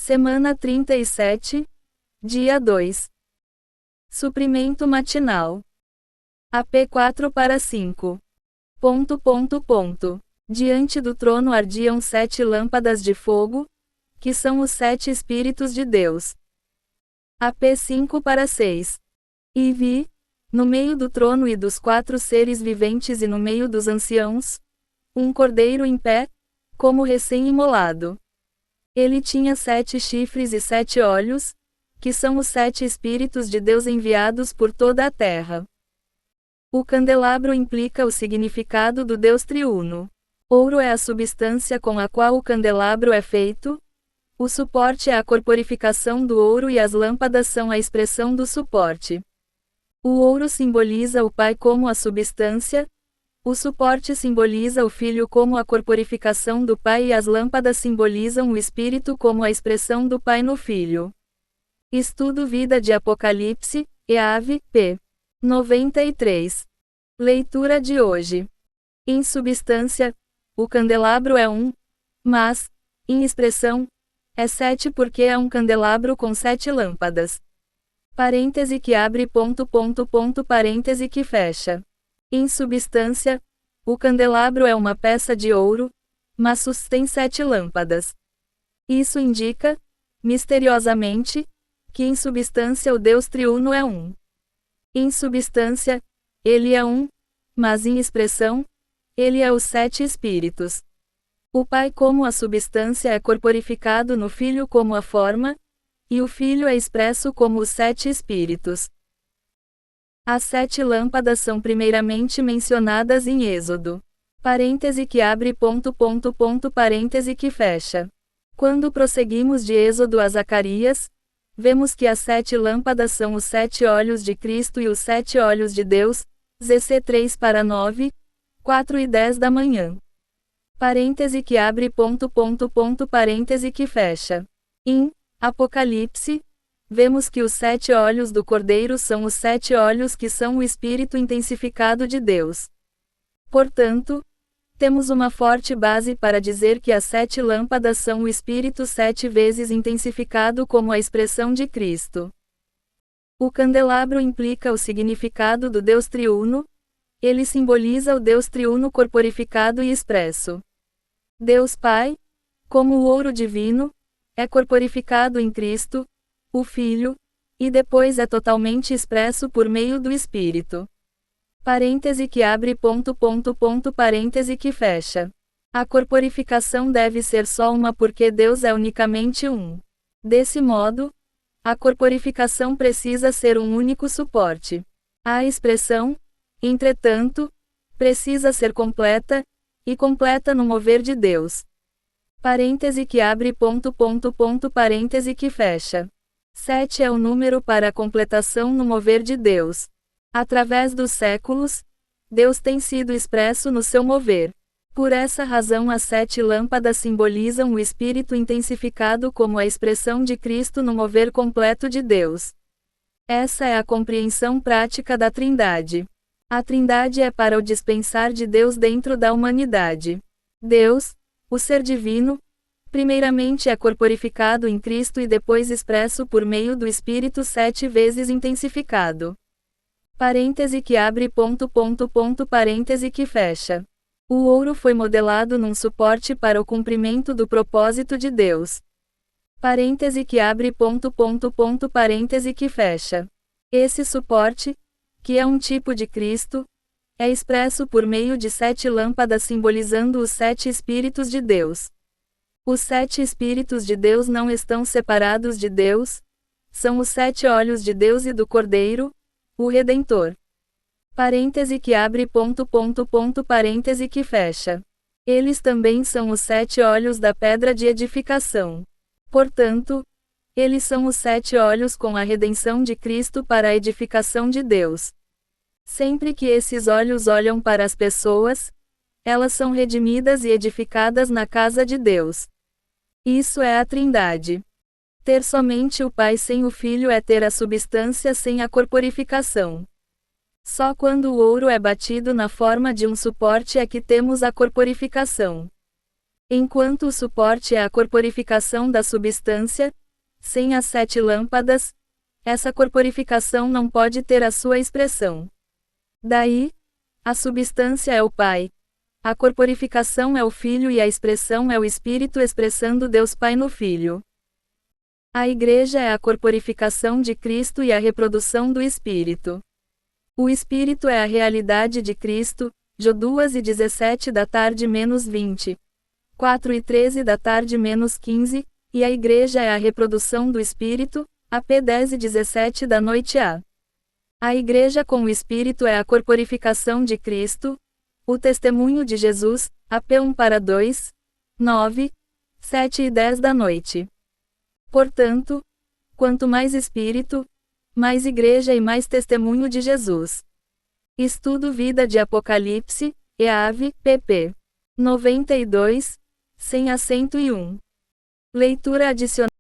Semana 37, dia 2. Suprimento matinal. AP 4/5. Diante do trono ardiam 7 lâmpadas de fogo, que são os 7 Espíritos de Deus. AP 5/6. E vi, no meio do trono e dos 4 seres viventes e no meio dos anciãos, um cordeiro em pé, como recém-imolado. Ele tinha 7 chifres e 7 olhos, que são os 7 Espíritos de Deus enviados por toda a terra. O candelabro implica o significado do Deus triuno. Ouro é a substância com a qual o candelabro é feito. O suporte é a corporificação do ouro e as lâmpadas são a expressão do suporte. O ouro simboliza o Pai como a substância. O suporte simboliza o Filho como a corporificação do Pai e as lâmpadas simbolizam o Espírito como a expressão do Pai no Filho. Estudo Vida de Apocalipse, EAV, p. 93. Leitura de hoje. Em substância, o candelabro é 1, mas, em expressão, é 7 porque é um candelabro com 7 lâmpadas. Parêntese que abre parêntese que fecha. Em substância, o candelabro é uma peça de ouro, mas sustém 7 lâmpadas. Isso indica, misteriosamente, que em substância o Deus triuno é 1. Em substância, ele é 1, mas em expressão, ele é os 7 Espíritos. O Pai como a substância é corporificado no Filho como a forma, e o Filho é expresso como os 7 Espíritos. As 7 lâmpadas são primeiramente mencionadas em Êxodo. Parêntese que abre parêntese que fecha. Quando prosseguimos de Êxodo a Zacarias, vemos que as 7 lâmpadas são os 7 olhos de Cristo e os 7 olhos de Deus, ZC 3/9, 4:10 da manhã. Parêntese que abre parêntese que fecha. Em Apocalipse, vemos que os 7 olhos do Cordeiro são os 7 olhos que são o Espírito intensificado de Deus. Portanto, temos uma forte base para dizer que as 7 lâmpadas são o Espírito 7 vezes intensificado como a expressão de Cristo. O candelabro implica o significado do Deus triuno. Ele simboliza o Deus triuno corporificado e expresso. Deus Pai, como o ouro divino, é corporificado em Cristo, o Filho, e depois é totalmente expresso por meio do Espírito. Parêntese que abre parêntese que fecha. A corporificação deve ser só uma porque Deus é unicamente um. Desse modo, a corporificação precisa ser um único suporte. A expressão, entretanto, precisa ser completa, e completa no mover de Deus. Parêntese que abre parêntese que fecha. 7 é o número para a completação no mover de Deus. Através dos séculos, Deus tem sido expresso no seu mover. Por essa razão as 7 lâmpadas simbolizam o Espírito intensificado como a expressão de Cristo no mover completo de Deus. Essa é a compreensão prática da Trindade. A Trindade é para o dispensar de Deus dentro da humanidade. Deus, o Ser Divino, primeiramente é corporificado em Cristo e depois expresso por meio do Espírito 7 vezes intensificado. Parêntese que abre parêntese que fecha. O ouro foi modelado num suporte para o cumprimento do propósito de Deus. Parêntese que abre parêntese que fecha. Esse suporte, que é um tipo de Cristo, é expresso por meio de 7 lâmpadas simbolizando os 7 Espíritos de Deus. Os 7 Espíritos de Deus não estão separados de Deus, são os 7 olhos de Deus e do Cordeiro, o Redentor. Parêntese que abre parêntese que fecha. Eles também são os 7 olhos da pedra de edificação. Portanto, eles são os 7 olhos com a redenção de Cristo para a edificação de Deus. Sempre que esses olhos olham para as pessoas, elas são redimidas e edificadas na casa de Deus. Isso é a Trindade. Ter somente o Pai sem o Filho é ter a substância sem a corporificação. Só quando o ouro é batido na forma de um suporte é que temos a corporificação. Enquanto o suporte é a corporificação da substância, sem as 7 lâmpadas, essa corporificação não pode ter a sua expressão. Daí, a substância é o Pai. A corporificação é o Filho e a expressão é o Espírito expressando Deus Pai no Filho. A Igreja é a corporificação de Cristo e a reprodução do Espírito. O Espírito é a realidade de Cristo, Jó 2:17 da tarde menos 20. 4:13 da tarde menos 15, e a Igreja é a reprodução do Espírito, AP 10:17 da noite a. A Igreja com o Espírito é a corporificação de Cristo, o testemunho de Jesus, AP 1:2, 9, 7 e 10 da noite. Portanto, quanto mais Espírito, mais Igreja e mais testemunho de Jesus. Estudo Vida de Apocalipse, EAV, pp. 92, sem acento e 1. Leitura adicional.